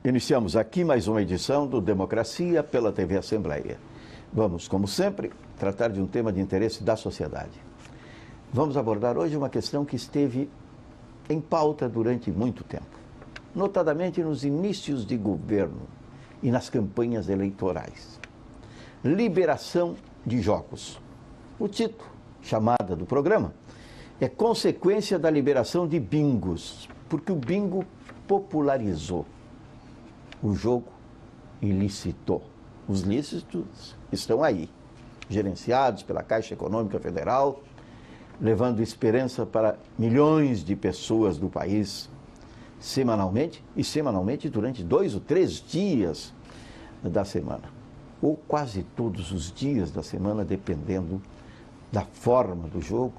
Iniciamos aqui mais uma edição do Democracia pela TV Assembleia. Vamos, como sempre, tratar de um tema de interesse da sociedade. Vamos abordar hoje uma questão que esteve em pauta durante muito tempo, notadamente nos inícios de governo e nas campanhas eleitorais. Liberação de jogos. O título, chamada do programa, é consequência da liberação de bingos, porque o bingo popularizou o jogo ilícito. Os lícitos estão aí, gerenciados pela Caixa Econômica Federal, levando esperança para milhões de pessoas do país, semanalmente durante 2 ou 3 dias da semana, ou quase todos os dias da semana, dependendo da forma do jogo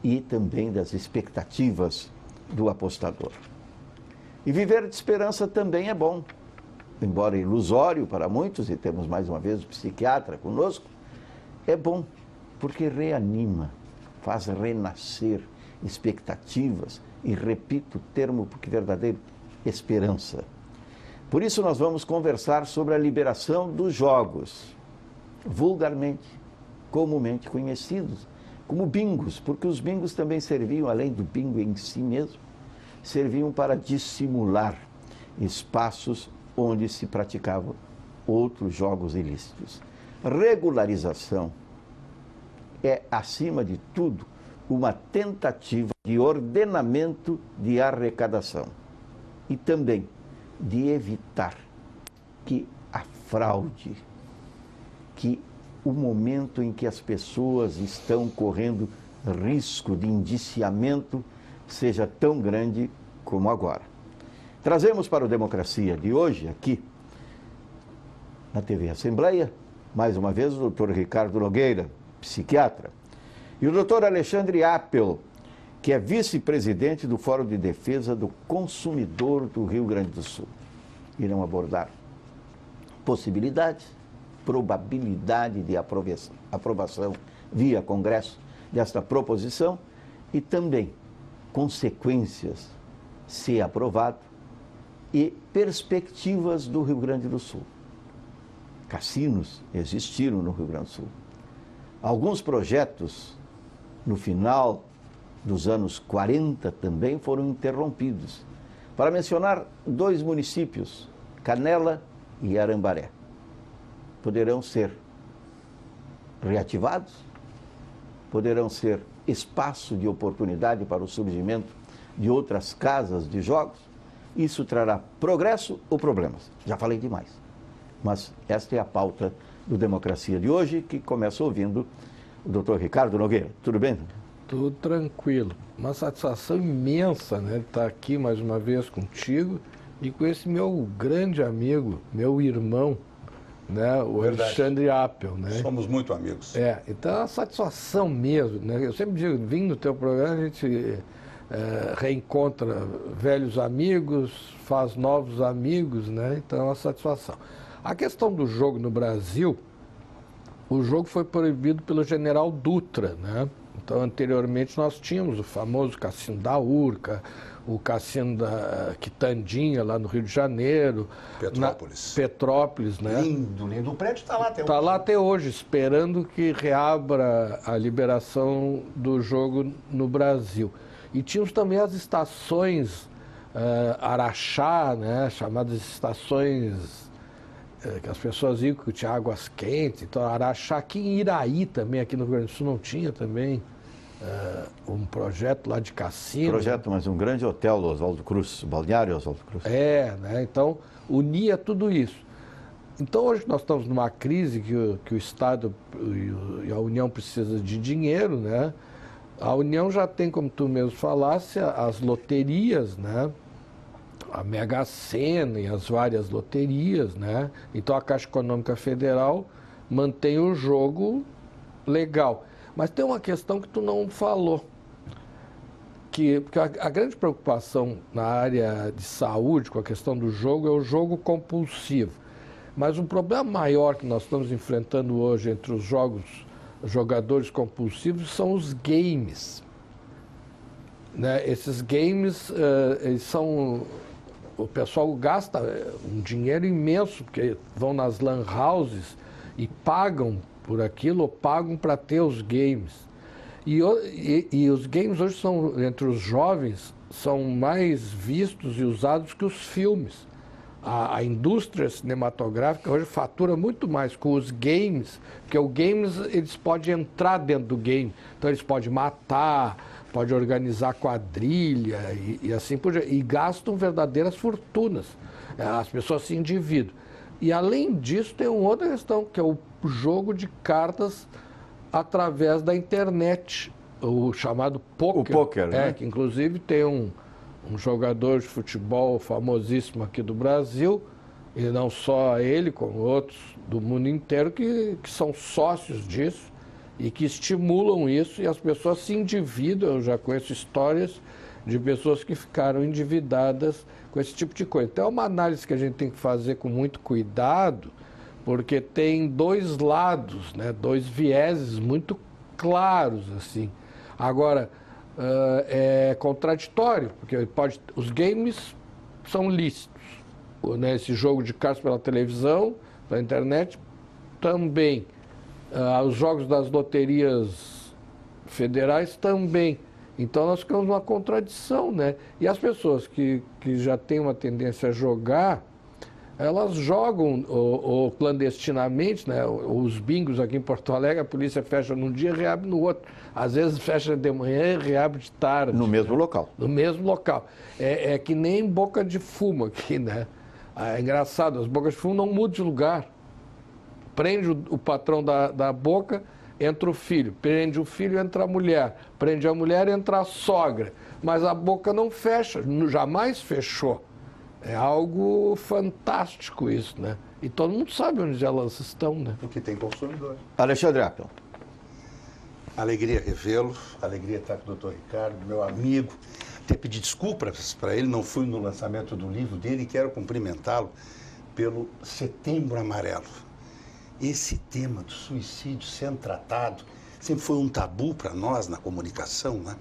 e também das expectativas do apostador. E viver de esperança também é bom, embora ilusório para muitos, e temos mais uma vez o psiquiatra conosco, é bom porque reanima, faz renascer expectativas e, repito o termo porque verdadeiro, esperança. Por isso nós vamos conversar sobre a liberação dos jogos, vulgarmente, comumente conhecidos como bingos, porque os bingos também serviam, além do bingo em si mesmo, serviam para dissimular espaços onde se praticavam outros jogos ilícitos. Regularização é, acima de tudo, uma tentativa de ordenamento de arrecadação e também de evitar que a fraude, que o momento em que as pessoas estão correndo risco de indiciamento seja tão grande como agora. Trazemos para o Democracia de hoje, aqui, na TV Assembleia, mais uma vez o doutor Ricardo Nogueira, psiquiatra, e o doutor Alexandre Appel, que é vice-presidente do Fórum de Defesa do Consumidor do Rio Grande do Sul. Irão abordar possibilidades, probabilidade de aprovação via Congresso desta proposição e também consequências, se aprovado, e perspectivas do Rio Grande do Sul. Cassinos existiram no Rio Grande do Sul. Alguns projetos, no final dos anos 40, também foram interrompidos. Para mencionar 2 municípios, Canela e Arambaré, poderão ser reativados, poderão ser espaço de oportunidade para o surgimento de outras casas de jogos. Isso trará progresso ou problemas? Já falei demais. Mas esta é a pauta do Democracia de hoje, que começa ouvindo o doutor Ricardo Nogueira. Tudo bem? Tudo tranquilo. Uma satisfação imensa, né, de estar aqui mais uma vez contigo e com esse meu grande amigo, meu irmão, né, o Verdade. Alexandre Appel, né? Somos muito amigos. Então é uma satisfação mesmo, né? Eu sempre digo, vindo do teu programa, a gente reencontra velhos amigos, faz novos amigos, né? Então é uma satisfação. A questão do jogo no Brasil, o jogo foi proibido pelo general Dutra, né? Então anteriormente nós tínhamos o famoso Cassino da Urca, o Cassino da Quitandinha, lá no Rio de Janeiro. Petrópolis. Petrópolis, né? Lindo, lindo. O prédio está lá até hoje. Está lá até hoje, esperando que reabra a liberação do jogo no Brasil. E tínhamos também as estações Araxá, né? Chamadas estações que as pessoas iam, que tinha águas quentes. Então, Araxá, aqui em Iraí também, aqui no Rio Grande do Sul, não tinha também um projeto lá de cassino. Projeto, mas um grande hotel do Oswaldo Cruz, o balneário Oswaldo Cruz. Né? Então, unia tudo isso. Então, hoje nós estamos numa crise que o Estado e a União precisam de dinheiro, né? A União já tem, como tu mesmo falasse, as loterias, né? A Mega Sena e as várias loterias, né? Então, a Caixa Econômica Federal mantém o jogo legal. Mas tem uma questão que tu não falou, porque a grande preocupação na área de saúde com a questão do jogo é o jogo compulsivo. Mas um problema maior que nós estamos enfrentando hoje entre os jogadores compulsivos são os games. Né? Esses games eles são o pessoal gasta um dinheiro imenso, porque vão nas lan houses e pagam por aquilo, ou pagam para ter os games. E os games hoje são, entre os jovens, são mais vistos e usados que os filmes. A indústria cinematográfica hoje fatura muito mais com os games, porque os games eles podem entrar dentro do game. Então eles podem matar, podem organizar quadrilha e assim por diante. E gastam verdadeiras fortunas. As pessoas se endividam. E além disso tem uma outra questão, que é o jogo de cartas através da internet, o chamado poker. O poker, né? Que inclusive tem um jogador de futebol famosíssimo aqui do Brasil, e não só ele, como outros do mundo inteiro, que são sócios disso e que estimulam isso, e as pessoas se endividam. Eu já conheço histórias de pessoas que ficaram endividadas com esse tipo de coisa. Então é uma análise que a gente tem que fazer com muito cuidado, porque tem dois lados, né, dois vieses muito claros, assim. Agora, é contraditório, porque os games são lícitos, né? Esse jogo de cartas pela televisão, pela internet, também. Os jogos das loterias federais também. Então nós ficamos numa contradição, né? E as pessoas que já têm uma tendência a jogar, elas jogam ou clandestinamente, né? Os bingos aqui em Porto Alegre, a polícia fecha num dia e reabre no outro. Às vezes fecha de manhã e reabre de tarde. No mesmo local. No mesmo local. É que nem boca de fumo aqui, né? É engraçado, as bocas de fumo não mudam de lugar. Prende o patrão da boca, entra o filho. Prende o filho, entra a mulher. Prende a mulher, entra a sogra. Mas a boca não fecha, jamais fechou. É algo fantástico isso, né? E todo mundo sabe onde elas estão, né? Porque tem consumidor. Alexandre Appel. Alegria revê-lo, alegria estar com o Dr. Ricardo, meu amigo. Até pedir desculpas para ele, não fui no lançamento do livro dele e quero cumprimentá-lo pelo Setembro Amarelo. Esse tema do suicídio sendo tratado sempre foi um tabu para nós na comunicação, né?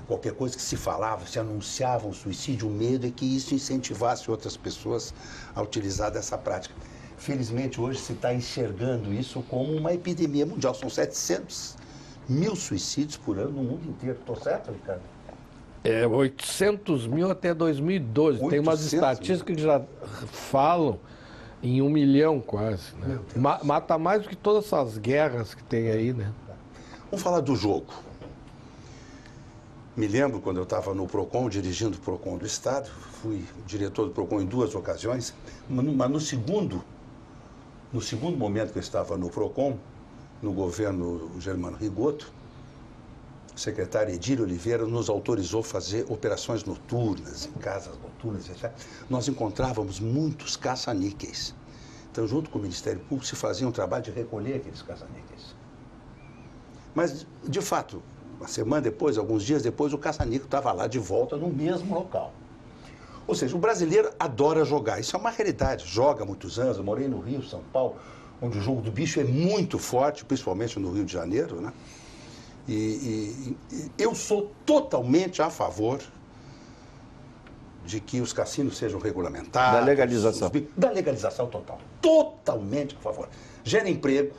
Qualquer coisa que se falava, se anunciava um suicídio, o medo é que isso incentivasse outras pessoas a utilizar dessa prática. Felizmente, hoje se está enxergando isso como uma epidemia mundial. São 700 mil suicídios por ano no mundo inteiro. Estou certo, Ricardo? 800 mil até 2012. Tem umas 800 estatísticas que já falam em 1 milhão quase, né? Mata mais do que todas essas guerras que tem aí, né? Vamos falar do jogo. Me lembro quando eu estava no PROCON, dirigindo o PROCON do Estado, fui diretor do PROCON em 2 ocasiões, mas no segundo momento que eu estava no PROCON, no governo Germano Rigoto, o secretário Edir Oliveira nos autorizou fazer operações noturnas, em casas noturnas, etc. Nós encontrávamos muitos caça-níqueis. Então, junto com o Ministério Público, se fazia um trabalho de recolher aqueles caça-níqueis. Mas, de fato, uma semana depois, alguns dias depois, o caça-níquel estava lá de volta no mesmo local. Ou seja, o brasileiro adora jogar. Isso é uma realidade. Joga há muitos anos. Eu morei no Rio, São Paulo, onde o jogo do bicho é muito forte, principalmente no Rio de Janeiro, né? E eu sou totalmente a favor de que os cassinos sejam regulamentados. Da legalização. Da legalização total. Totalmente a favor. Gera emprego,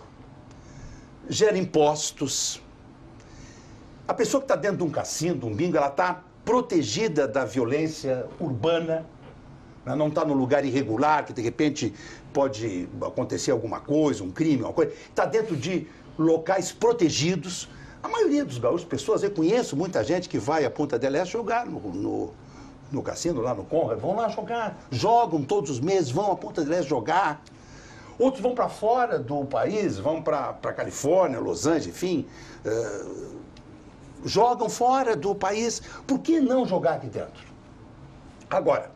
gera impostos. A pessoa que está dentro de um cassino, de um bingo, ela está protegida da violência urbana, né? Não está no lugar irregular, que de repente pode acontecer alguma coisa, um crime, alguma coisa. Está dentro de locais protegidos. A maioria dos gaúchos, pessoas, eu conheço muita gente que vai à Punta del Este jogar no cassino, lá no Conrad, vão lá jogar, jogam todos os meses, vão à Punta del Este jogar. Outros vão para fora do país, vão para Califórnia, Los Angeles, enfim, jogam fora do país. Por que não jogar aqui dentro? Agora,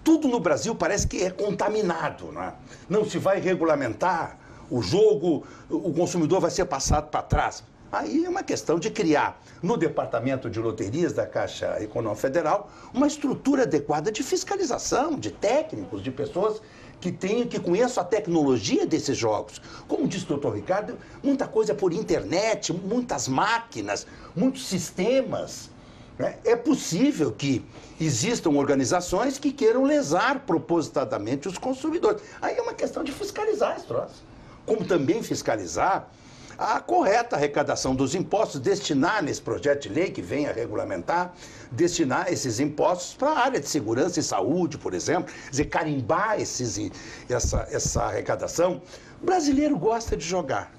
tudo no Brasil parece que é contaminado, né? Não se vai regulamentar o jogo, o consumidor vai ser passado para trás. Aí é uma questão de criar, no Departamento de Loterias da Caixa Econômica Federal, uma estrutura adequada de fiscalização, de técnicos, de pessoas que conheçam a tecnologia desses jogos. Como disse o doutor Ricardo, muita coisa por internet, muitas máquinas, muitos sistemas né? É possível que existam organizações que queiram lesar propositadamente os consumidores. Aí é uma questão de fiscalizar esse troço. Como também fiscalizar a correta arrecadação dos impostos, destinar nesse projeto de lei que vem a regulamentar, destinar esses impostos para a área de segurança e saúde, por exemplo, quer dizer, carimbar essa arrecadação. O brasileiro gosta de jogar.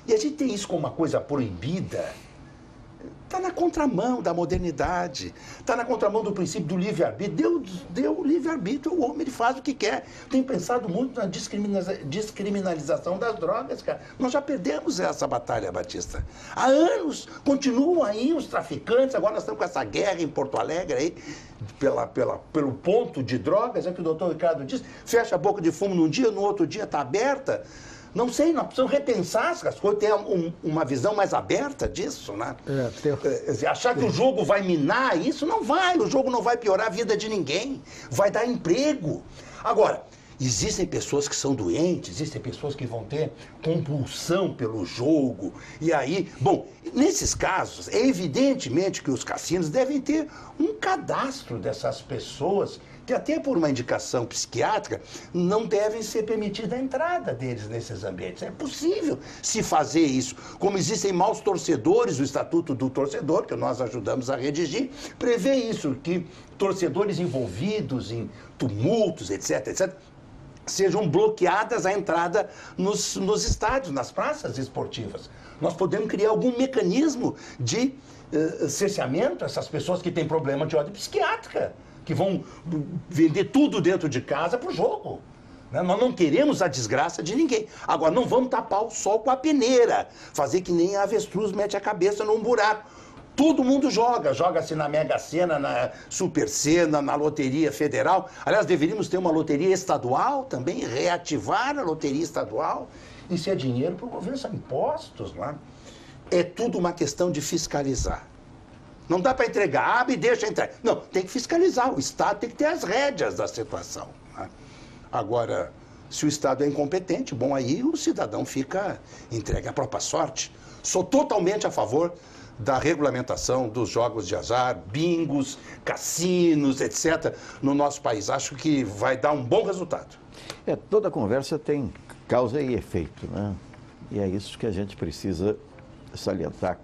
E a gente tem isso como uma coisa proibida. Está na contramão da modernidade, está na contramão do princípio do livre-arbítrio. Deu livre-arbítrio, o homem ele faz o que quer. Tenho pensado muito na descriminalização das drogas, cara. Nós já perdemos essa batalha, Batista. Há anos continuam aí os traficantes, agora nós estamos com essa guerra em Porto Alegre aí, pelo ponto de drogas, é o que o doutor Ricardo disse, fecha a boca de fumo num dia, no outro dia está aberta. Não sei, nós precisamos repensar as coisas, ter uma visão mais aberta disso, né? Achar que o jogo vai minar isso, não vai. O jogo não vai piorar a vida de ninguém. Vai dar emprego. Agora, existem pessoas que são doentes, existem pessoas que vão ter compulsão pelo jogo. E aí, bom, nesses casos, é evidentemente que os cassinos devem ter um cadastro dessas pessoas que até por uma indicação psiquiátrica não devem ser permitida a entrada deles nesses ambientes. É possível se fazer isso. Como existem maus torcedores, o Estatuto do Torcedor, que nós ajudamos a redigir, prevê isso, que torcedores envolvidos em tumultos, etc., sejam bloqueadas a entrada nos estádios, nas praças esportivas. Nós podemos criar algum mecanismo de cerceamento a essas pessoas que têm problema de ordem psiquiátrica, que vão vender tudo dentro de casa para o jogo. Né? Nós não queremos a desgraça de ninguém. Agora, não vamos tapar o sol com a peneira, fazer que nem a avestruz mete a cabeça num buraco. Todo mundo joga-se na Mega Sena, na Super Sena, na Loteria Federal. Aliás, deveríamos ter uma loteria estadual também, reativar a loteria estadual. Isso é dinheiro para o governo, são impostos. Né? É tudo uma questão de fiscalizar. Não dá para entregar, abre e deixa entrar. Não, tem que fiscalizar. O Estado tem que ter as rédeas da situação. Né? Agora, se o Estado é incompetente, bom, aí o cidadão fica entregue à própria sorte. Sou totalmente a favor da regulamentação dos jogos de azar, bingos, cassinos, etc., no nosso país. Acho que vai dar um bom resultado. Toda conversa tem causa e efeito, né? E é isso que a gente precisa salientar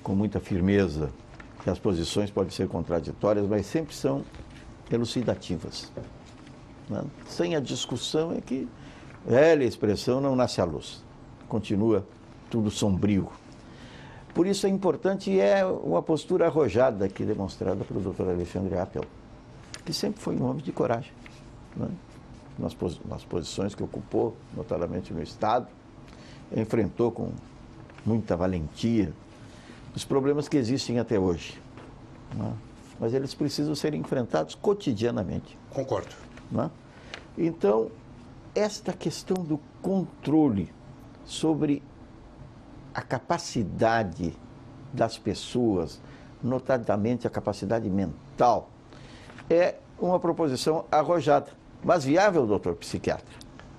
com muita firmeza, que as posições podem ser contraditórias, mas sempre são elucidativas. Né? Sem a discussão é que velha expressão não nasce a luz. Continua tudo sombrio. Por isso é importante e é uma postura arrojada aqui demonstrada pelo Dr. Alexandre Appel, que sempre foi um homem de coragem. Né? Nas posições que ocupou, notadamente no Estado, enfrentou com muita valentia os problemas que existem até hoje. Né? Mas eles precisam ser enfrentados cotidianamente. Concordo. Né? Então, esta questão do controle sobre a capacidade das pessoas, notadamente a capacidade mental, é uma proposição arrojada, mas viável, doutor psiquiatra?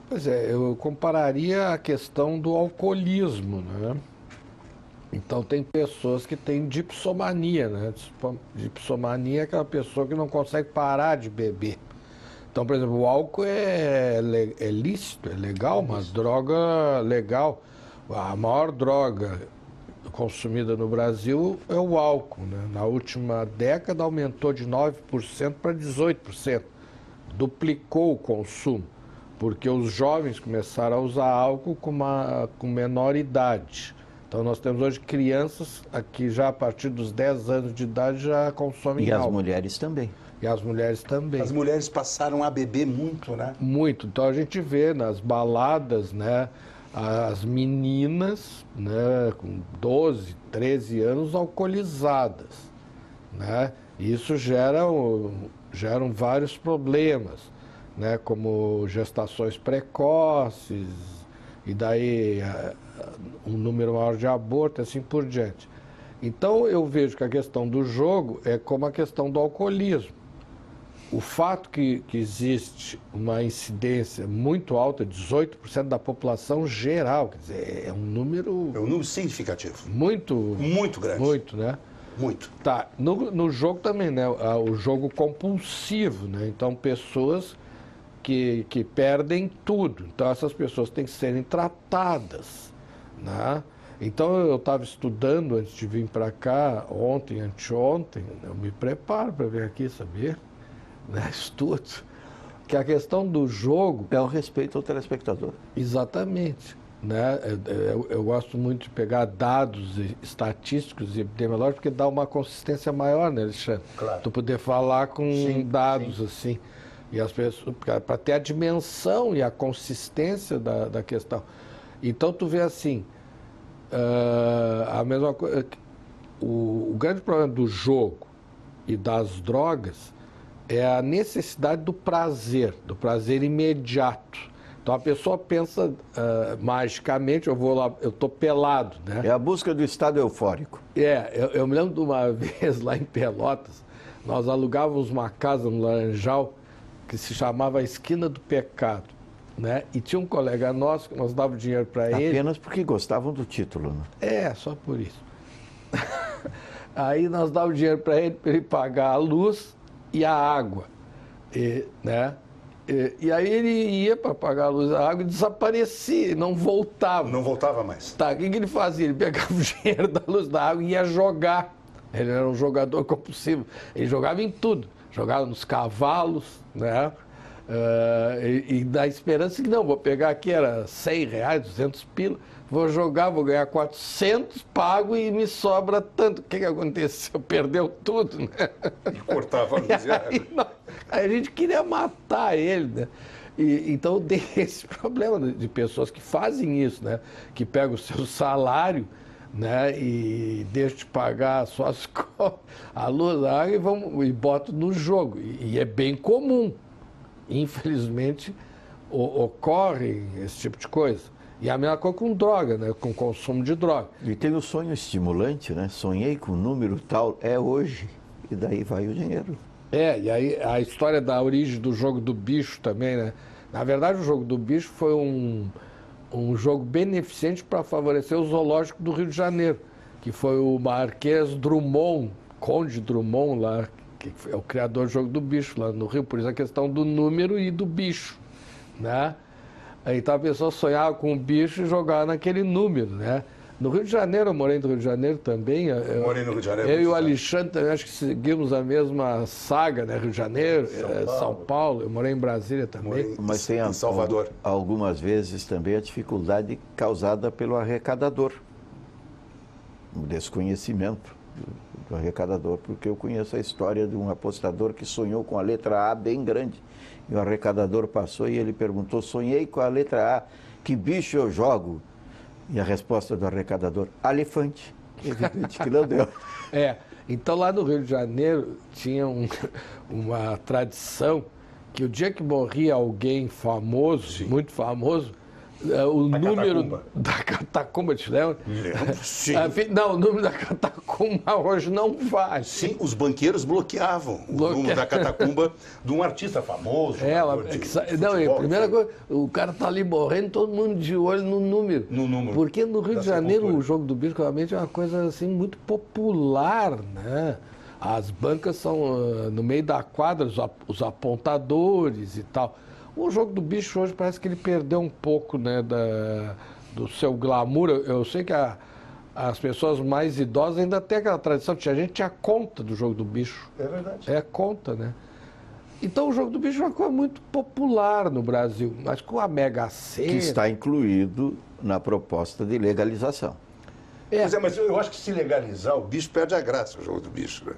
Pois é, eu compararia a questão do alcoolismo, né? Então, tem pessoas que têm dipsomania, né? Dipsomania é aquela pessoa que não consegue parar de beber. Então, por exemplo, o álcool é lícito, é legal, mas droga legal. A maior droga consumida no Brasil é o álcool, né? Na última década aumentou de 9% para 18%. Duplicou o consumo, porque os jovens começaram a usar álcool com menor idade. Então, nós temos hoje crianças que já a partir dos 10 anos de idade já consomem álcool. E as mulheres também. E as mulheres também. As mulheres passaram a beber muito, né? Muito. Então, a gente vê nas baladas, né, as meninas, né, com 12, 13 anos alcoolizadas, né? Isso geram vários problemas, né, como gestações precoces, e daí um número maior de aborto, assim por diante. Então, eu vejo que a questão do jogo é como a questão do alcoolismo. O fato que existe uma incidência muito alta, 18% da população geral, quer dizer, é um número... É um número significativo. Muito grande. Muito, né? Muito. Tá, no jogo também, né? O jogo compulsivo, né? Então, pessoas que perdem tudo. Então, essas pessoas têm que serem tratadas, né? Então, eu estava estudando antes de vir para cá, ontem, anteontem, eu me preparo para vir aqui, sabia? Né? Estudo. Que a questão do jogo... É o respeito ao telespectador. Exatamente. Né? Eu gosto muito de pegar dados estatísticos e epidemiológicos, porque dá uma consistência maior, né, Alexandre? Claro. Tu poder falar com dados assim. E as pessoas, para ter a dimensão e a consistência da questão. Então, tu vê assim, a mesma coisa. O grande problema do jogo e das drogas é a necessidade do prazer imediato. Então a pessoa pensa magicamente, eu vou lá, eu estou pelado, né? É a busca do estado eufórico. Eu me lembro de uma vez lá em Pelotas, nós alugávamos uma casa no Laranjal que se chamava Esquina do Pecado, né? E tinha um colega nosso que nós dava dinheiro para ele. Apenas porque gostavam do título, né? Só por isso. Aí nós dávamos dinheiro para ele pagar a luz e a água, né? E aí ele ia para pagar a luz e a água e desaparecia, não voltava. Não voltava mais. Tá, o que ele fazia? Ele pegava o dinheiro da luz da água e ia jogar. Ele era um jogador compulsivo. Ele jogava em tudo. Jogava nos cavalos, né? E na esperança que não, vou pegar aqui, era R$100, 200 pila, vou jogar, vou ganhar 400, pago e me sobra tanto. O que aconteceu? Perdeu tudo, né? E cortava a luz e a água. Aí a gente queria matar ele, né? Então tem esse problema de pessoas que fazem isso, né? Que pegam o seu salário, né? E deixam de pagar só a luz, a água e botam no jogo. E é bem comum. Infelizmente, ocorre esse tipo de coisa. E a mesma coisa com droga, né? Com consumo de droga. E tem o sonho estimulante, né? Sonhei com o número tal, é hoje. E daí vai o dinheiro. E aí a história da origem do jogo do bicho também, né? Na verdade, o jogo do bicho foi um jogo beneficente para favorecer o zoológico do Rio de Janeiro, que foi o Marquês Drummond, Conde Drummond lá, que é o criador do jogo do bicho lá no Rio, por isso a questão do número e do bicho, né? Então a pessoa sonhava com o bicho e jogava naquele número, né? No Rio de Janeiro, eu morei no Rio de Janeiro também. Morei no Rio de Janeiro. Eu e o Alexandre também, acho que seguimos a mesma saga, né? Rio de Janeiro, São Paulo. Eu morei em Brasília também. Mas tem em Salvador. Algumas vezes também a dificuldade causada pelo arrecadador. O desconhecimento do arrecadador, porque eu conheço a história de um apostador que sonhou com a letra A bem grande. E o arrecadador passou e ele perguntou, sonhei com a letra A, que bicho eu jogo? E a resposta do arrecadador, elefante. Evidente que não deu. Então lá no Rio de Janeiro tinha uma tradição que o dia que morria alguém famoso, sim, muito famoso, o número da catacumba, te lembra? Lembro, sim. Não, o número da catacumba hoje não vale. Sim, os banqueiros bloqueavam o número da catacumba de um artista famoso. A primeira coisa, o cara tá ali morrendo, todo mundo de olho no número. Porque no Rio de Janeiro o jogo do bicho realmente é uma coisa assim muito popular, né? As bancas são no meio da quadra, os apontadores e tal. O jogo do bicho hoje parece que ele perdeu um pouco, né, do seu glamour. Eu sei que as pessoas mais idosas ainda têm aquela tradição. A gente tinha conta do jogo do bicho. É verdade. É conta, né? Então o jogo do bicho é uma coisa muito popular no Brasil. Mas com a Mega Sena... Que está incluído na proposta de legalização. Mas eu acho que se legalizar, o bicho perde a graça, o jogo do bicho, né?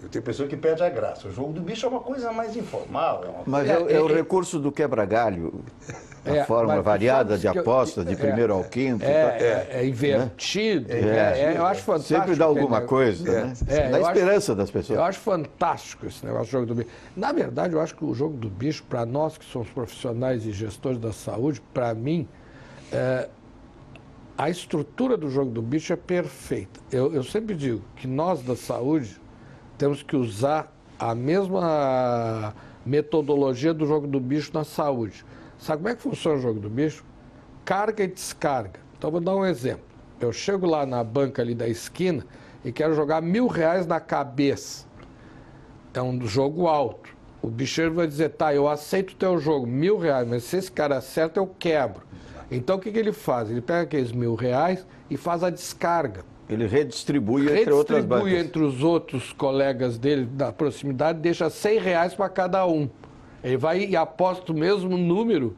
Eu tenho pessoa que perde a graça. O jogo do bicho é uma coisa mais informal. Mas é o recurso do quebra-galho, a forma variada de aposta, de primeiro ao quinto. É invertido. Eu acho fantástico. Sempre dá alguma coisa, né? Dá esperança das pessoas. Eu acho fantástico esse negócio do jogo do bicho. Na verdade, eu acho que o jogo do bicho, para nós que somos profissionais e gestores da saúde, para mim, a estrutura do jogo do bicho é perfeita. Eu sempre digo que nós da saúde temos que usar a mesma metodologia do jogo do bicho na saúde. Sabe como é que funciona o jogo do bicho? Carga e descarga. Então, vou dar um exemplo. Eu chego lá na banca ali da esquina, e quero jogar R$1.000 na cabeça. É um jogo alto. O bicheiro vai dizer, tá, eu aceito o teu jogo, R$1.000, mas se esse cara acerta, eu quebro. Então, o que ele faz? Ele pega aqueles R$1.000 e faz a descarga. Ele redistribui entre outras bancas. Redistribui entre os outros colegas dele da proximidade, deixa R$100 para cada um. Ele vai e aposta o mesmo número,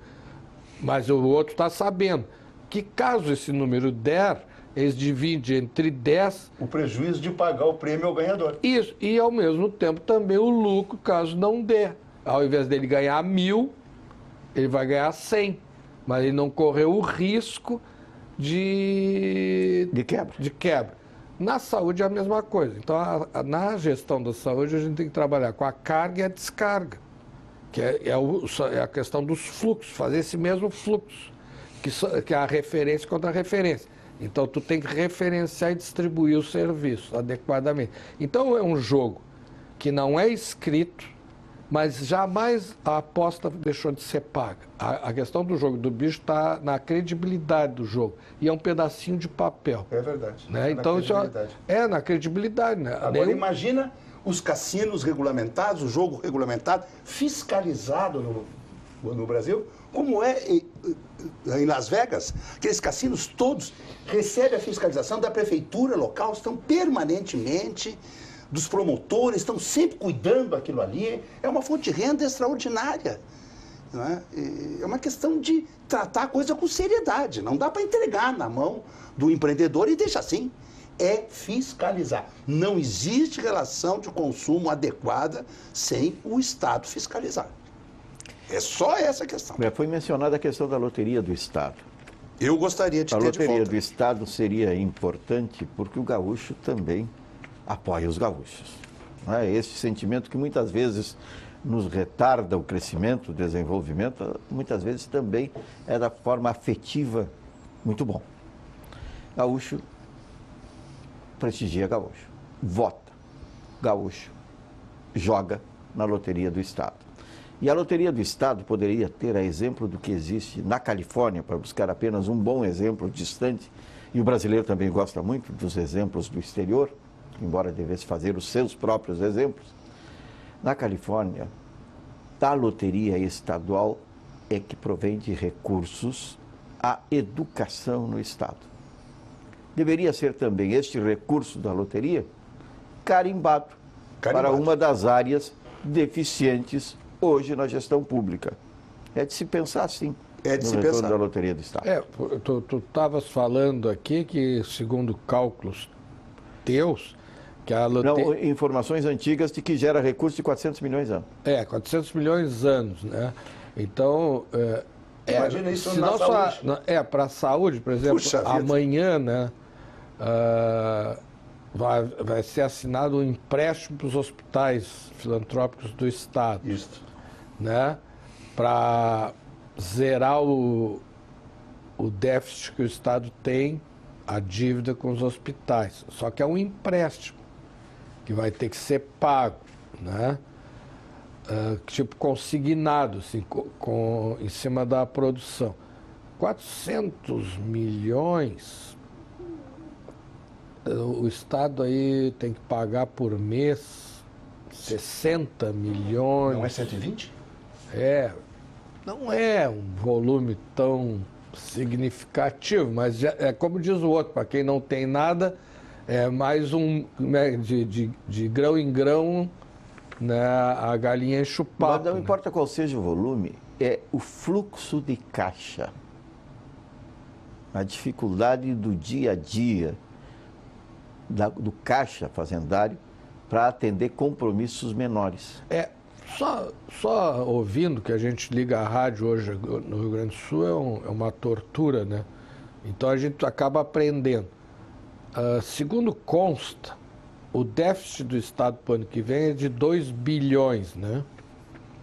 mas o outro está sabendo que caso esse número der, eles dividem entre 10. O prejuízo de pagar o prêmio ao ganhador. Isso, e ao mesmo tempo também o lucro, caso não der. Ao invés dele ganhar 1.000, ele vai ganhar 100. Mas ele não correu o risco de quebra. Na saúde é a mesma coisa. Então, na gestão da saúde, a gente tem que trabalhar com a carga e a descarga, que é a questão dos fluxos, fazer esse mesmo fluxo, que é a referência contra a referência. Então, tu tem que referenciar e distribuir o serviço adequadamente. Então, é um jogo que não é escrito, mas jamais a aposta deixou de ser paga. A questão do jogo do bicho está na credibilidade do jogo. E é um pedacinho de papel. É verdade. Né? Então, é na credibilidade. Né? Agora, imagina os cassinos regulamentados, o jogo regulamentado, fiscalizado no Brasil, como é em Las Vegas. Aqueles cassinos todos recebem a fiscalização da prefeitura local, estão permanentemente, dos promotores, estão sempre cuidando daquilo ali. É uma fonte de renda extraordinária. Não é? É uma questão de tratar a coisa com seriedade. Não dá para entregar na mão do empreendedor e deixar assim. É fiscalizar. Não existe relação de consumo adequada sem o Estado fiscalizar. É só essa questão. Foi mencionada a questão da loteria do Estado. Eu gostaria de ter de volta. A loteria do Estado seria importante porque o gaúcho também apoia os gaúchos. Não é? Esse sentimento que muitas vezes nos retarda o crescimento, o desenvolvimento, muitas vezes também é da forma afetiva muito bom. Gaúcho prestigia gaúcho, vota gaúcho, joga na loteria do Estado. E a loteria do Estado poderia ter a exemplo do que existe na Califórnia, para buscar apenas um bom exemplo distante, e o brasileiro também gosta muito dos exemplos do exterior, embora devesse fazer os seus próprios exemplos. Na Califórnia, a loteria estadual é que provém de recursos à educação no Estado. Deveria ser também este recurso da loteria carimbado para uma das áreas deficientes hoje na gestão pública. É de se pensar assim. É de se pensar. Da loteria do Estado. Tu estavas falando aqui que, segundo cálculos teus, que a loteria... Não, informações antigas de que gera recurso de 400 milhões anos. 400 milhões anos, né? Então... Imagina isso na saúde. Para a saúde, por exemplo, amanhã, né, vai ser assinado um empréstimo para os hospitais filantrópicos do Estado. Isso. Né, para zerar o déficit que o Estado tem, a dívida com os hospitais. Só que é um empréstimo que vai ter que ser pago, né? Tipo consignado, assim, em cima da produção. 400 milhões, o Estado aí tem que pagar por mês 60 milhões. Não é 120? Não é um volume tão significativo, mas é como diz o outro, para quem não tem nada, é mais de grão em grão, né, a galinha enche o papo. Mas não importa qual seja o volume, é o fluxo de caixa. A dificuldade do dia a dia do caixa fazendário para atender compromissos menores. Só ouvindo que a gente liga a rádio hoje no Rio Grande do Sul é uma tortura, né? Então a gente acaba aprendendo. Segundo consta, o déficit do Estado para o ano que vem é de 2 bilhões, né?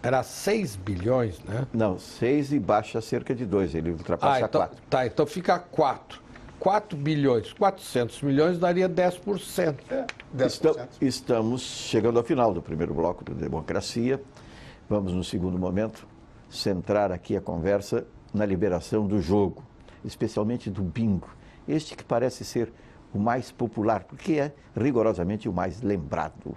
Era 6 bilhões, né? Não, 6 e baixa cerca de 2, ele ultrapassa 4. Tá, então fica 4. 4 bilhões, 400 milhões daria 10%. 10%. Estamos chegando ao final do primeiro bloco do Democracia. Vamos, no segundo momento, centrar aqui a conversa na liberação do jogo, especialmente do bingo. Este que parece ser o mais popular, porque é rigorosamente o mais lembrado.